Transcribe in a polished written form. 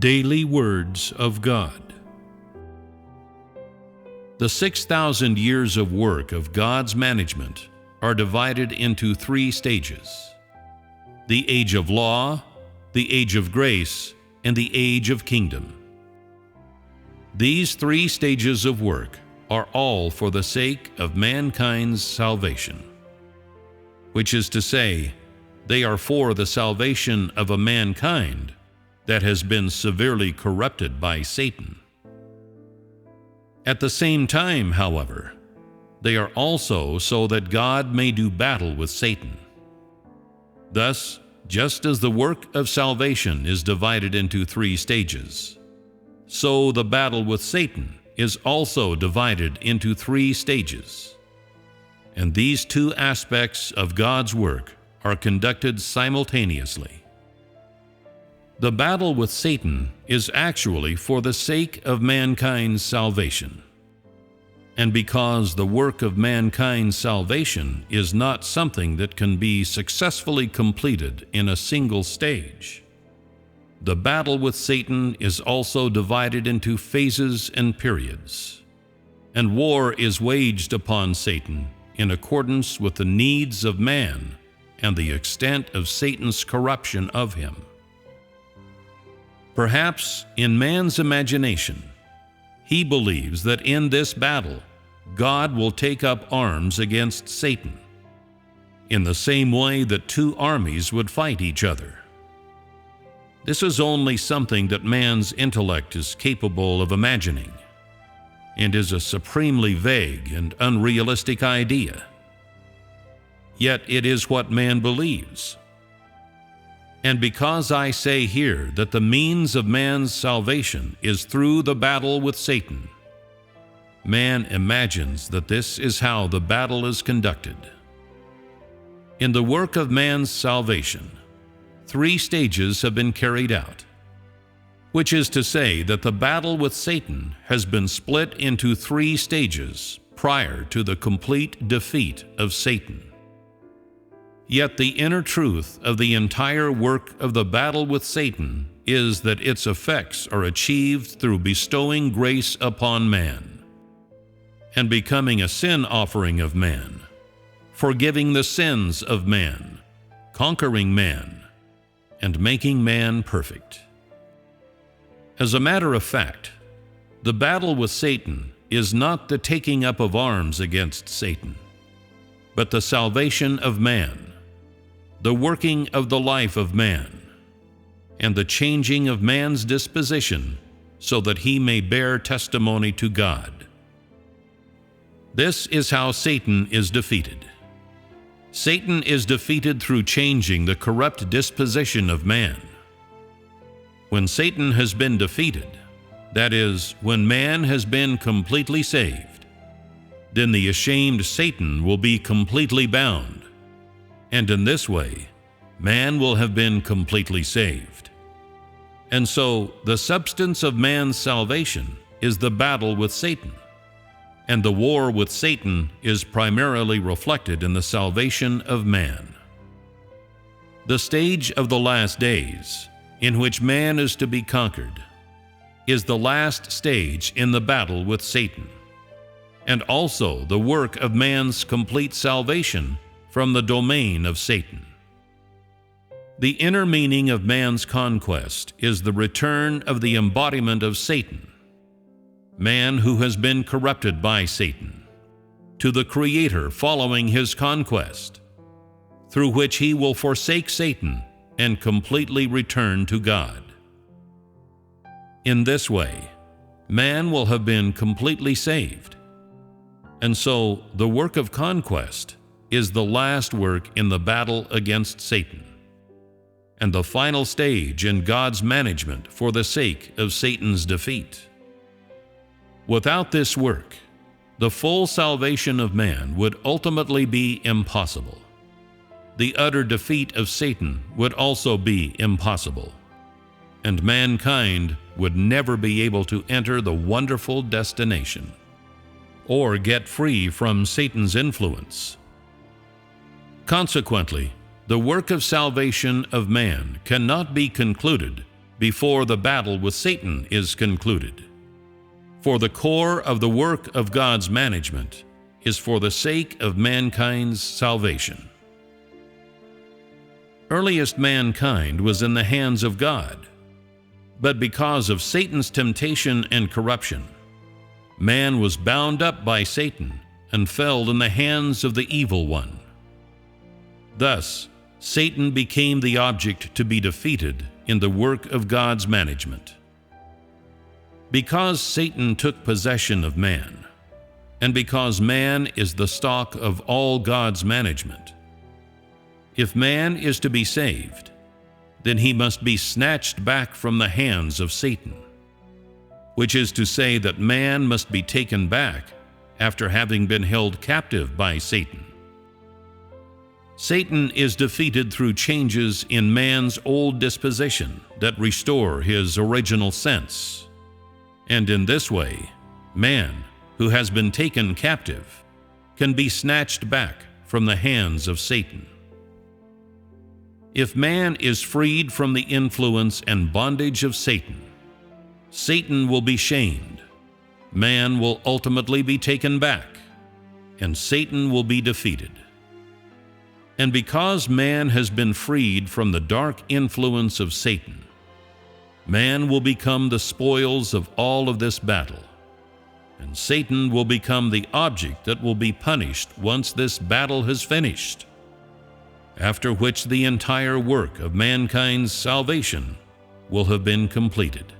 Daily Words of God. The 6,000 years of work of God's management are divided into three stages: the age of law, the age of grace, and the age of kingdom. These three stages of work are all for the sake of mankind's salvation, which is to say, they are for the salvation of a mankind that has been severely corrupted by Satan. At the same time, however, they are also so that God may do battle with Satan. Thus, just as the work of salvation is divided into three stages, so the battle with Satan is also divided into three stages. And these two aspects of God's work are conducted simultaneously. The battle with Satan is actually for the sake of mankind's salvation. And because the work of mankind's salvation is not something that can be successfully completed in a single stage, the battle with Satan is also divided into phases and periods. And war is waged upon Satan in accordance with the needs of man and the extent of Satan's corruption of him. Perhaps in man's imagination, he believes that in this battle, God will take up arms against Satan, in the same way that two armies would fight each other. This is only something that man's intellect is capable of imagining, and is a supremely vague and unrealistic idea. Yet it is what man believes. And because I say here that the means of man's salvation is through the battle with Satan, man imagines that this is how the battle is conducted. In the work of man's salvation, three stages have been carried out, which is to say that the battle with Satan has been split into three stages prior to the complete defeat of Satan. Yet the inner truth of the entire work of the battle with Satan is that its effects are achieved through bestowing grace upon man, and becoming a sin offering of man, forgiving the sins of man, conquering man, and making man perfect. As a matter of fact, the battle with Satan is not the taking up of arms against Satan, but the salvation of man, the working of the life of man, and the changing of man's disposition so that he may bear testimony to God. This is how Satan is defeated. Satan is defeated through changing the corrupt disposition of man. When Satan has been defeated, that is, when man has been completely saved, then the ashamed Satan will be completely bound. And in this way, man will have been completely saved. And so, the substance of man's salvation is the battle with Satan, and the war with Satan is primarily reflected in the salvation of man. The stage of the last days, in which man is to be conquered, is the last stage in the battle with Satan, and also the work of man's complete salvation from the domain of Satan. The inner meaning of man's conquest is the return of the embodiment of Satan, man who has been corrupted by Satan, to the Creator following his conquest, through which he will forsake Satan and completely return to God. In this way, man will have been completely saved, and so the work of conquest is the last work in the battle against Satan, and the final stage in God's management for the sake of Satan's defeat. Without this work, the full salvation of man would ultimately be impossible. The utter defeat of Satan would also be impossible, and mankind would never be able to enter the wonderful destination, or get free from Satan's influence. Consequently, the work of salvation of man cannot be concluded before the battle with Satan is concluded. For the core of the work of God's management is for the sake of mankind's salvation. Earliest mankind was in the hands of God, but because of Satan's temptation and corruption, man was bound up by Satan and fell in the hands of the evil one. Thus, Satan became the object to be defeated in the work of God's management. Because Satan took possession of man, and because man is the stock of all God's management, if man is to be saved, then he must be snatched back from the hands of Satan, which is to say that man must be taken back after having been held captive by Satan. Satan is defeated through changes in man's old disposition that restore his original sense. And in this way, man, who has been taken captive, can be snatched back from the hands of Satan. If man is freed from the influence and bondage of Satan, Satan will be shamed, man will ultimately be taken back, and Satan will be defeated. And because man has been freed from the dark influence of Satan, man will become the spoils of all of this battle, and Satan will become the object that will be punished once this battle has finished, after which the entire work of mankind's salvation will have been completed.